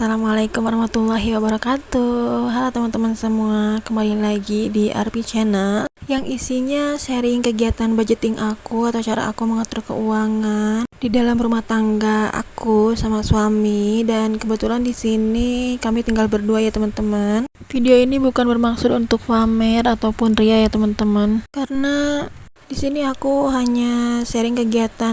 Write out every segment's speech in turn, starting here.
Assalamualaikum warahmatullahi wabarakatuh. Halo teman-teman semua, kembali lagi di RP Channel yang isinya sharing kegiatan budgeting aku atau cara aku mengatur keuangan di dalam rumah tangga aku sama suami. Dan kebetulan di sini kami tinggal berdua ya teman-teman. Video ini bukan bermaksud untuk pamer ataupun ria ya teman-teman, karena di sini aku hanya sharing kegiatan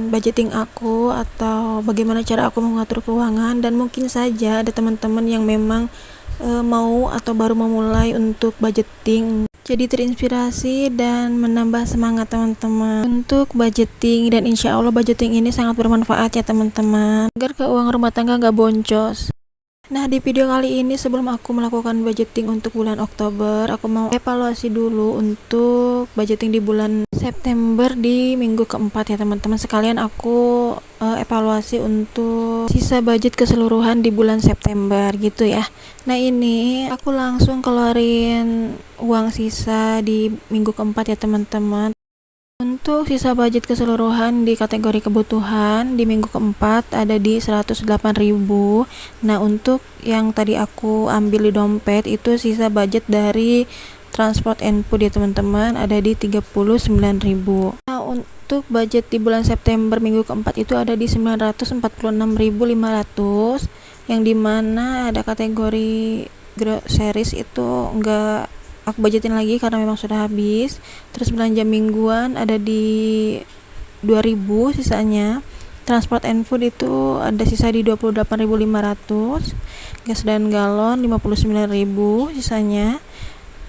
budgeting aku atau bagaimana cara aku mengatur keuangan, dan mungkin saja ada teman-teman yang memang mau atau baru memulai untuk budgeting. Jadi terinspirasi dan menambah semangat teman-teman untuk budgeting, dan insya Allah budgeting ini sangat bermanfaat ya teman-teman, agar keuangan rumah tangga gak boncos. Nah, di video kali ini sebelum aku melakukan budgeting untuk bulan Oktober, aku mau evaluasi dulu untuk budgeting di bulan September di minggu keempat ya teman-teman. Sekalian aku evaluasi untuk sisa budget keseluruhan di bulan September gitu ya. Nah, ini aku langsung keluarin uang sisa di minggu keempat ya teman-teman. Untuk sisa budget keseluruhan di kategori kebutuhan di minggu keempat ada di 108.000. Nah, untuk yang tadi aku ambil di dompet itu sisa budget dari transport and food ya teman-teman ada di 39.000. Nah, untuk budget di bulan September minggu keempat itu ada di 946.500, yang dimana ada kategori groceries itu enggak aku budgetin lagi karena memang sudah habis. Terus belanja mingguan ada di 2.000 sisanya. Transport and food itu ada sisa di 28.500. Gas dan galon 59.000 sisanya.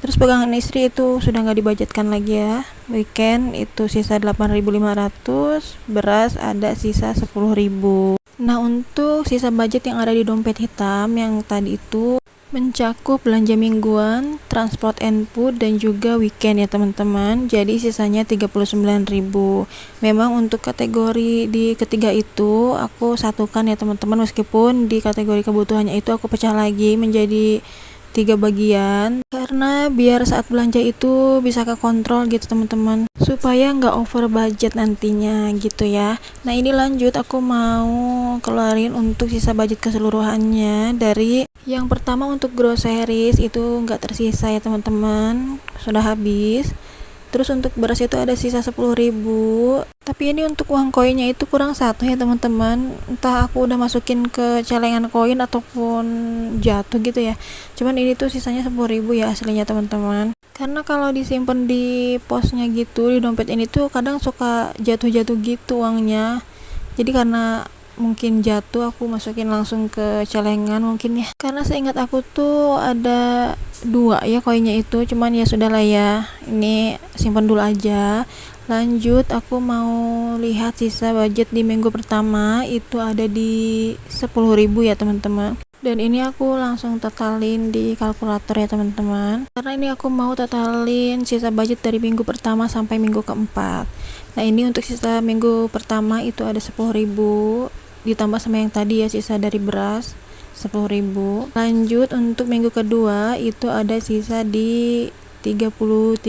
Terus pegangan istri itu sudah nggak dibudgetkan lagi ya. Weekend itu sisa 8.500. Beras ada sisa 10.000. Nah, untuk sisa budget yang ada di dompet hitam yang tadi itu mencakup belanja mingguan, transport and food, dan juga weekend ya teman-teman. Jadi sisanya 39.000. Memang untuk kategori di ketiga itu aku satukan ya teman-teman, meskipun di kategori kebutuhannya itu aku pecah lagi menjadi 3 bagian, karena biar saat belanja itu bisa kekontrol gitu teman-teman, supaya nggak over budget nantinya gitu ya. Nah, ini lanjut aku mau keluarin untuk sisa budget keseluruhannya. Dari yang pertama untuk groceries itu nggak tersisa ya teman-teman, sudah habis. Terus untuk beras itu ada sisa 10.000. Tapi ini untuk uang koinnya itu kurang satu ya teman-teman. Entah aku udah masukin ke celengan koin ataupun jatuh gitu ya. Cuman ini tuh sisanya 10.000 ya aslinya teman-teman. Karena kalau disimpan di posnya gitu, di dompet ini tuh kadang suka jatuh-jatuh gitu uangnya. Jadi karena mungkin jatuh, aku masukin langsung ke celengan mungkin ya. Karena seingat aku tuh ada 2 ya koinnya itu, cuman ya sudahlah ya, ini simpan dulu aja. Lanjut aku mau lihat sisa budget di minggu pertama itu ada di 10.000 ya teman-teman. Dan ini aku langsung totalin di kalkulator ya teman-teman, karena ini aku mau totalin sisa budget dari minggu pertama sampai minggu keempat. Nah, ini untuk sisa minggu pertama itu ada 10.000 ditambah sama yang tadi ya sisa dari beras 10.000. Lanjut untuk minggu kedua itu ada sisa di 33.000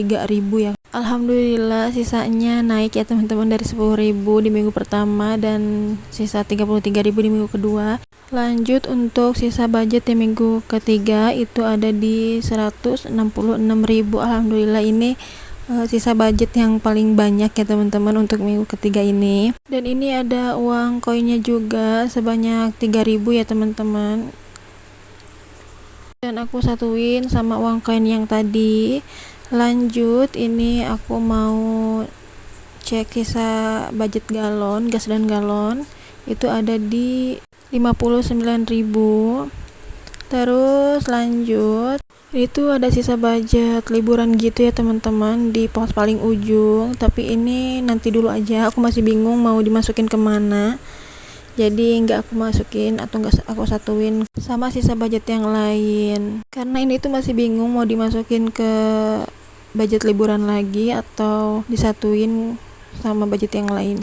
ya. Alhamdulillah sisanya naik ya teman-teman, dari 10.000 di minggu pertama dan sisa 33.000 di minggu kedua. Lanjut untuk sisa budget di minggu ketiga itu ada di 166.000. Alhamdulillah ini sisa budget yang paling banyak ya teman-teman untuk minggu ketiga ini. Dan ini ada uang koinnya juga sebanyak 3.000 ya teman-teman, dan aku satuin sama uang koin yang tadi. Lanjut ini aku mau cek sisa budget galon, gas dan galon itu ada di 59.000. Terus lanjut itu ada sisa budget liburan gitu ya teman-teman di pos paling ujung, tapi ini nanti dulu aja, aku masih bingung mau dimasukin kemana, jadi nggak aku masukin atau nggak aku satuin sama sisa budget yang lain, karena ini tuh masih bingung mau dimasukin ke budget liburan lagi atau disatuin sama budget yang lain.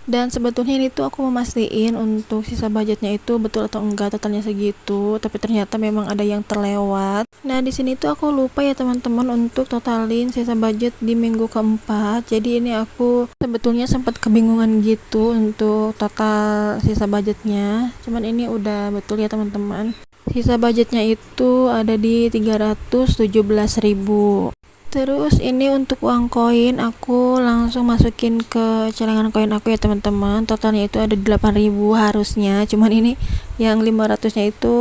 Dan sebetulnya ini tuh aku memastikan untuk sisa budgetnya itu betul atau enggak totalnya segitu, tapi ternyata memang ada yang terlewat. Nah, di sini tuh aku lupa ya teman-teman untuk totalin sisa budget di minggu keempat. Jadi ini aku sebetulnya sempat kebingungan gitu untuk total sisa budgetnya. Cuman ini udah betul ya teman-teman. Sisa budgetnya itu ada di 317.000. Terus ini untuk uang koin aku langsung masukin ke celengan koin aku ya teman-teman. Totalnya itu ada 8.000 harusnya. Cuman ini yang 500-nya itu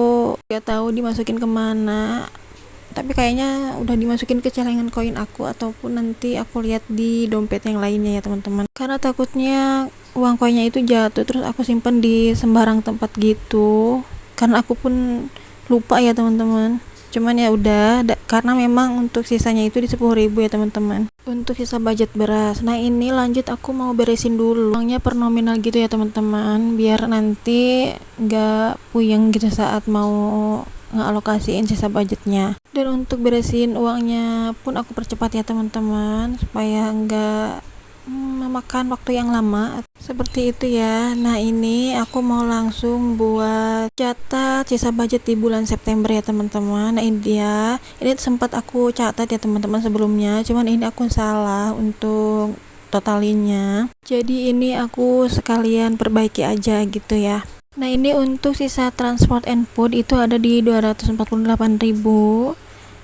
gak tahu dimasukin kemana. Tapi kayaknya udah dimasukin ke celengan koin aku ataupun nanti aku lihat di dompet yang lainnya ya teman-teman. Karena takutnya uang koinnya itu jatuh terus aku simpan di sembarang tempat gitu. Karena aku pun lupa ya teman-teman. Cuman ya udah karena memang untuk sisanya itu di 10.000 ya teman-teman. Untuk sisa budget beras. Nah, ini lanjut aku mau beresin dulu uangnya per nominal gitu ya teman-teman, biar nanti nggak puyeng gitu saat mau ngealokasiin sisa budgetnya. Dan untuk beresin uangnya pun aku percepat ya teman-teman, supaya nggak memakan waktu yang lama seperti itu ya. Nah, ini aku mau langsung buat catat sisa budget di bulan September ya teman-teman. Nah, ini dia, ini sempat aku catat ya teman-teman sebelumnya, cuman ini aku salah untuk totalinnya, jadi ini aku sekalian perbaiki aja gitu ya. Nah, ini untuk sisa transport and food itu ada di 248.000.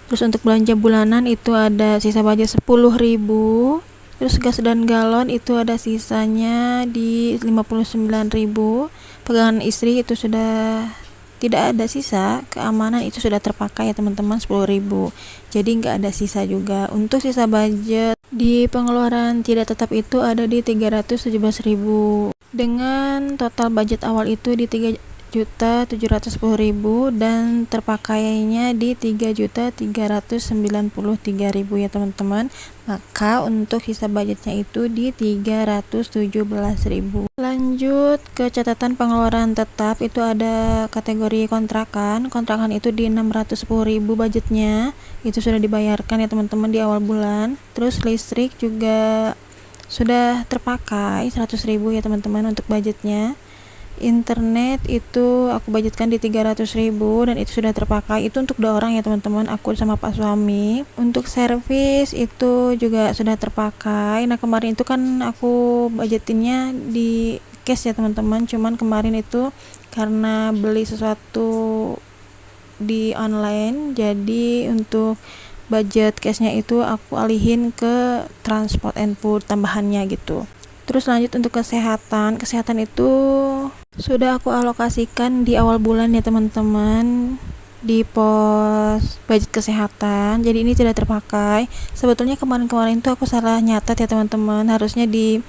Terus untuk belanja bulanan itu ada sisa budget 10.000. Terus gas dan galon itu ada sisanya di 59.000. Pegangan istri itu sudah tidak ada sisa, keamanan itu sudah terpakai ya teman-teman 10.000. Jadi nggak ada sisa juga. Untuk sisa budget di pengeluaran tidak tetap itu ada di 317.000. Dengan total budget awal itu di 3.710.000 dan terpakainya di 3.393.000 ya teman-teman. Maka untuk sisa budgetnya itu di 317.000. Lanjut ke catatan pengeluaran tetap, itu ada kategori kontrakan. Kontrakan itu di 610.000 budgetnya. Itu sudah dibayarkan ya teman-teman di awal bulan. Terus listrik juga sudah terpakai 100.000 ya teman-teman untuk budgetnya. Internet itu aku budgetkan di 300.000 dan itu sudah terpakai. Itu untuk 2 orang ya teman-teman, aku sama pak suami. Untuk servis itu juga sudah terpakai. Nah, kemarin itu kan aku budgetinnya di cash ya teman-teman, cuman kemarin itu karena beli sesuatu di online, jadi untuk budget cashnya itu aku alihin ke transport and food tambahannya gitu. Terus lanjut untuk kesehatan itu sudah aku alokasikan di awal bulan ya teman-teman di pos budget kesehatan, jadi ini tidak terpakai. Sebetulnya kemarin tuh aku salah nyatat ya teman-teman, harusnya di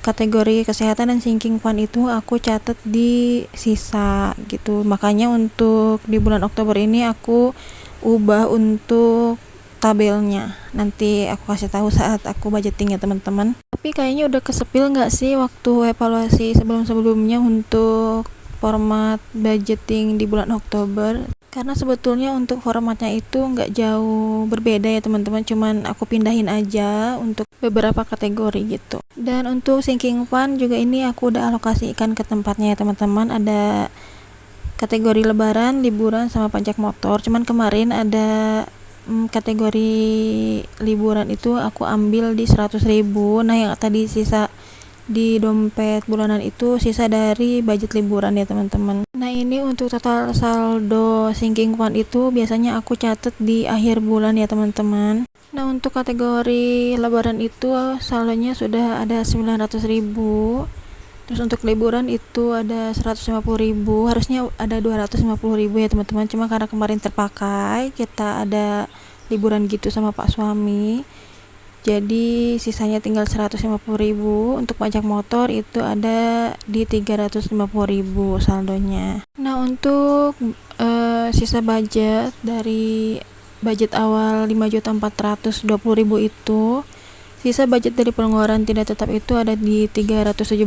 kategori kesehatan dan sinking fund itu aku catat di sisa gitu. Makanya untuk di bulan Oktober ini aku ubah untuk tabelnya, nanti aku kasih tahu saat aku budgeting ya teman-teman. Tapi kayaknya udah kesepil nggak sih waktu evaluasi sebelum-sebelumnya untuk format budgeting di bulan Oktober? Karena sebetulnya untuk formatnya itu nggak jauh berbeda ya teman-teman, cuman aku pindahin aja untuk beberapa kategori gitu. Dan untuk sinking fund juga ini aku udah alokasikan ke tempatnya ya teman-teman. Ada kategori lebaran, liburan, sama pajak motor. Cuman kemarin ada kategori liburan itu aku ambil di 100.000. Nah, yang tadi sisa di dompet bulanan itu sisa dari budget liburan ya teman-teman. Nah, ini untuk total saldo sinking fund itu biasanya aku catat di akhir bulan ya teman-teman. Nah, untuk kategori lebaran itu saldonya sudah ada 900.000. Terus untuk liburan itu ada 150.000, harusnya ada 250.000 ya teman-teman, cuma karena kemarin terpakai, kita ada liburan gitu sama pak suami, jadi sisanya tinggal 150.000. Untuk pajak motor itu ada di 350.000 saldonya. Nah, untuk sisa budget dari budget awal 5.420.000 itu, sisa budget dari pengeluaran tidak tetap itu ada di 317.000.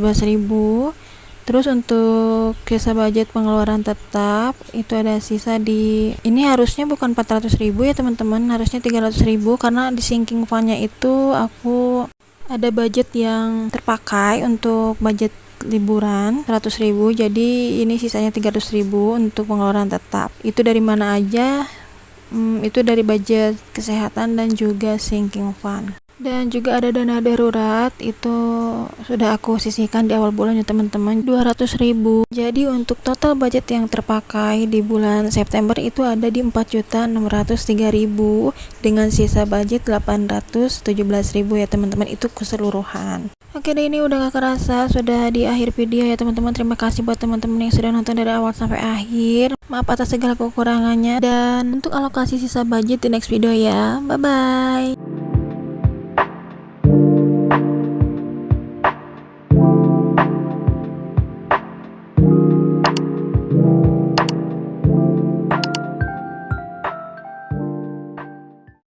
Terus untuk sisa budget pengeluaran tetap itu ada sisa di, ini harusnya bukan 400.000 ya teman-teman, harusnya 300.000 karena di sinking fund-nya itu aku ada budget yang terpakai untuk budget liburan 100.000, jadi ini sisanya 300.000 untuk pengeluaran tetap. Itu dari mana aja? Itu dari budget kesehatan dan juga sinking fund. Dan juga ada dana darurat, itu sudah aku sisihkan di awal bulan ya teman-teman, 200.000. Jadi untuk total budget yang terpakai di bulan September itu ada di 4.603.000 dengan sisa budget 817.000 ya teman-teman, itu keseluruhan. Oke deh, ini udah gak kerasa sudah di akhir video ya teman-teman. Terima kasih buat teman-teman yang sudah nonton dari awal sampai akhir. Maaf atas segala kekurangannya, dan untuk alokasi sisa budget di next video ya. Bye bye.